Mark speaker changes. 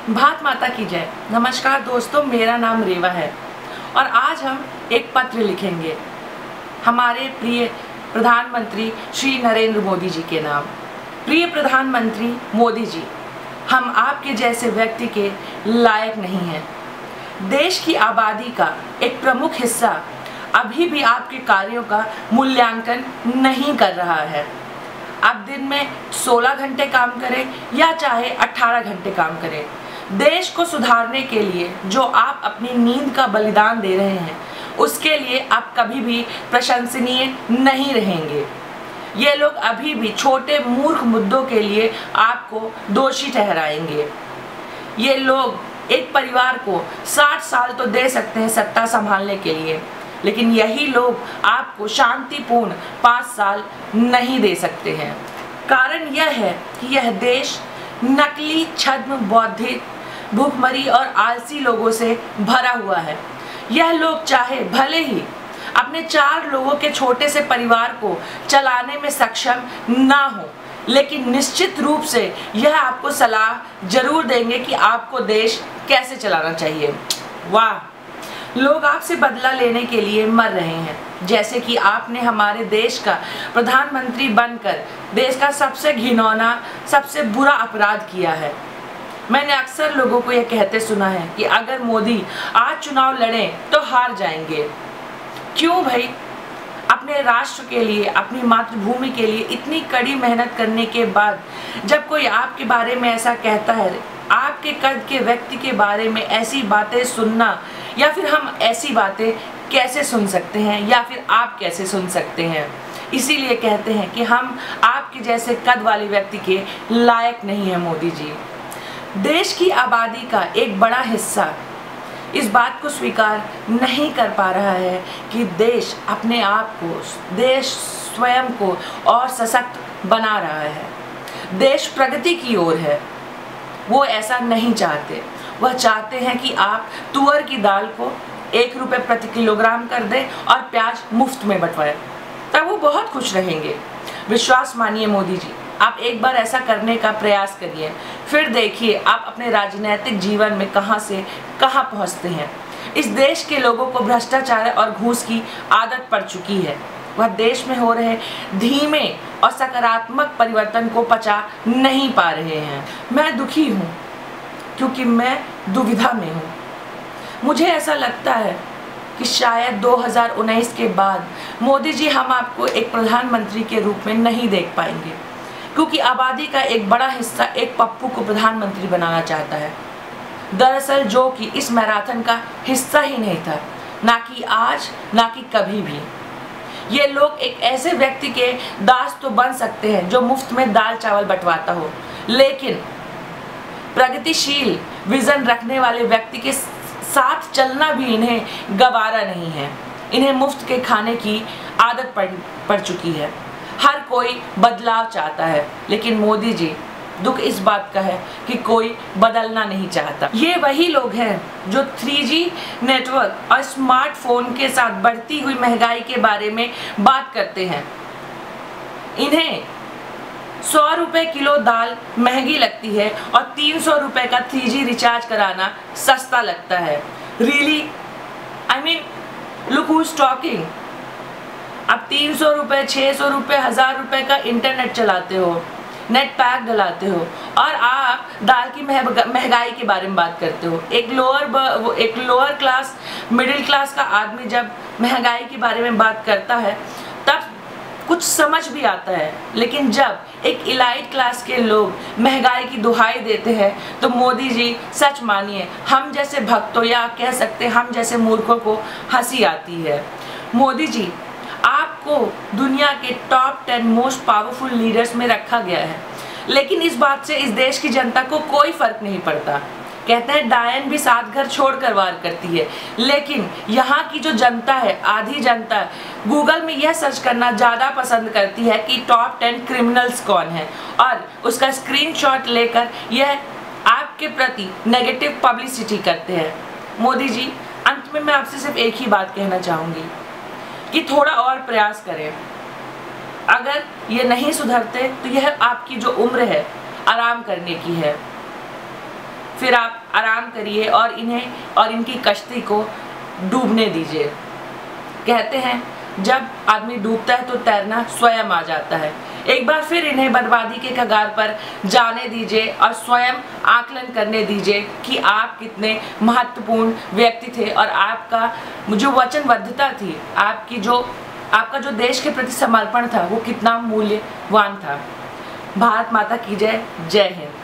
Speaker 1: भारत माता की जय। नमस्कार दोस्तों, मेरा नाम रेवा है और आज हम एक पत्र लिखेंगे हमारे प्रिय प्रधानमंत्री श्री नरेंद्र मोदी जी के नाम। प्रिय प्रधानमंत्री मोदी जी, हम आपके जैसे व्यक्ति के लायक नहीं हैं। देश की आबादी का एक प्रमुख हिस्सा अभी भी आपके कार्यों का मूल्यांकन नहीं कर रहा है। आप दिन में 16 घंटे काम करें या चाहे 18 घंटे काम करें, देश को सुधारने के लिए जो आप अपनी नींद का बलिदान दे रहे हैं उसके लिए आप कभी भी प्रशंसनीय नहीं रहेंगे। ये लोग अभी भी छोटे मूर्ख मुद्दों के लिए आपको दोषी ठहराएंगे। ये लोग एक परिवार को 60 साल तो दे सकते हैं सत्ता संभालने के लिए, लेकिन यही लोग आपको शांतिपूर्ण 5 साल नहीं दे सकते हैं। कारण यह है कि यह देश नकली, छद्म, बौद्धिक, भूखमरी और आलसी लोगों से भरा हुआ है। यह लोग चाहे भले ही अपने 4 लोगों के छोटे से परिवार को चलाने में सक्षम ना हो, लेकिन निश्चित रूप से यह आपको सलाह जरूर देंगे कि आपको देश कैसे चलाना चाहिए। वाह, लोग आपसे बदला लेने के लिए मर रहे हैं। जैसे कि आपने हमारे देश का प्रधानमंत्री बनकर देश का सबसे घिनौना, सबसे बुरा अपराध किया है। मैंने अक्सर लोगों को यह कहते सुना है कि अगर मोदी आज चुनाव लड़ें तो हार जाएंगे। क्यों भाई? अपने राष्ट्र के लिए, अपनी मातृभूमि के लिए इतनी कड़ी मेहनत करने के बाद जब कोई आपके बारे में ऐसा कहता है, आपके कद के व्यक्ति के बारे में ऐसी बातें सुनना, या फिर हम ऐसी बातें कैसे सुन सकते हैं, या फिर आप कैसे सुन सकते हैं? इसीलिए कहते हैं कि हम आपके जैसे कद वाले व्यक्ति के लायक नहीं हैं। मोदी जी, देश की आबादी का एक बड़ा हिस्सा इस बात को स्वीकार नहीं कर पा रहा है कि देश अपने आप को, देश स्वयं को और सशक्त बना रहा है। देश प्रगति की ओर है। वो ऐसा नहीं चाहते। वह चाहते हैं कि आप तुअर की दाल को 1 रुपये प्रति किलोग्राम कर दें और प्याज मुफ्त में बंटवाएं, तब वो बहुत खुश रहेंगे। विश्वास मानिए मोदी जी, आप एक बार ऐसा करने का प्रयास करिए, फिर देखिए आप अपने राजनीतिक जीवन में कहां से कहां पहुंचते हैं। इस देश के लोगों को भ्रष्टाचार और घूस की आदत पड़ चुकी है। वह देश में हो रहे धीमे और सकारात्मक परिवर्तन को पचा नहीं पा रहे हैं। मैं दुखी हूँ क्योंकि मैं दुविधा में हूँ। मुझे ऐसा लगता है कि शायद 2019 के बाद मोदी जी हम आपको एक प्रधानमंत्री के रूप में नहीं देख पाएंगे, क्योंकि आबादी का एक बड़ा हिस्सा एक पप्पू को प्रधानमंत्री बनाना चाहता है। दरअसल जो कि इस मैराथन का हिस्सा ही नहीं था, ना कि आज ना कि कभी भी। ये लोग एक ऐसे व्यक्ति के दास तो बन सकते हैं जो मुफ्त में दाल चावल बंटवाता हो, लेकिन प्रगतिशील विजन रखने वाले व्यक्ति के साथ चलना भी इन्हें गवारा नहीं है। इन्हें मुफ्त के खाने की आदत पड़ चुकी है। हर कोई बदलाव चाहता है, लेकिन मोदी जी, दुख इस बात का है कि कोई बदलना नहीं चाहता। ये वही लोग हैं जो 3G नेटवर्क और स्मार्टफोन के साथ बढ़ती हुई महंगाई के बारे में बात करते हैं। इन्हें 100 रुपये किलो दाल महंगी लगती है और 300 रुपये का 3G रिचार्ज कराना सस्ता लगता है। Really, I mean, look who is talking. आप 300 रुपये, 600 रुपये, 1000 रुपये का इंटरनेट चलाते हो, नेट पैक डलाते हो, और आप दाल की महंगाई के बारे में बात करते हो। एक लोअर क्लास, मिडिल क्लास का आदमी जब महंगाई के बारे में बात करता है तब कुछ समझ भी आता है, लेकिन जब एक इलाइट क्लास के लोग महंगाई की दुहाई देते हैं तो मोदी जी, सच मानिए, हम जैसे भक्तों, या कह सकते हम जैसे मूर्खों को हंसी आती है। मोदी जी, आपको दुनिया के टॉप 10 मोस्ट पावरफुल लीडर्स में रखा गया है, लेकिन इस बात से इस देश की जनता को कोई फर्क नहीं पड़ता। कहते हैं डायन भी 7 घर छोड़कर वार करती है, लेकिन यहाँ की जो जनता है, आधी जनता, गूगल में यह सर्च करना ज़्यादा पसंद करती है कि टॉप 10 क्रिमिनल्स कौन है, और उसका स्क्रीनशॉट लेकर यह आपके प्रति नेगेटिव पब्लिसिटी करते हैं। मोदी जी, अंत में मैं आपसे सिर्फ एक ही बात कहना चाहूँगी कि थोड़ा और प्रयास करें। अगर ये नहीं सुधरते तो यह आपकी जो उम्र है आराम करने की है। फिर आप आराम करिए और इन्हें और इनकी कश्ती को डूबने दीजिए। कहते हैं जब आदमी डूबता है तो तैरना स्वयं आ जाता है। एक बार फिर इन्हें बर्बादी के कगार पर जाने दीजिए और स्वयं आकलन करने दीजिए कि आप कितने महत्वपूर्ण व्यक्ति थे और आपका जो वचनबद्धता थी, आपका जो देश के प्रति समर्पण था वो कितना मूल्यवान था। भारत माता की जय। जय हिंद।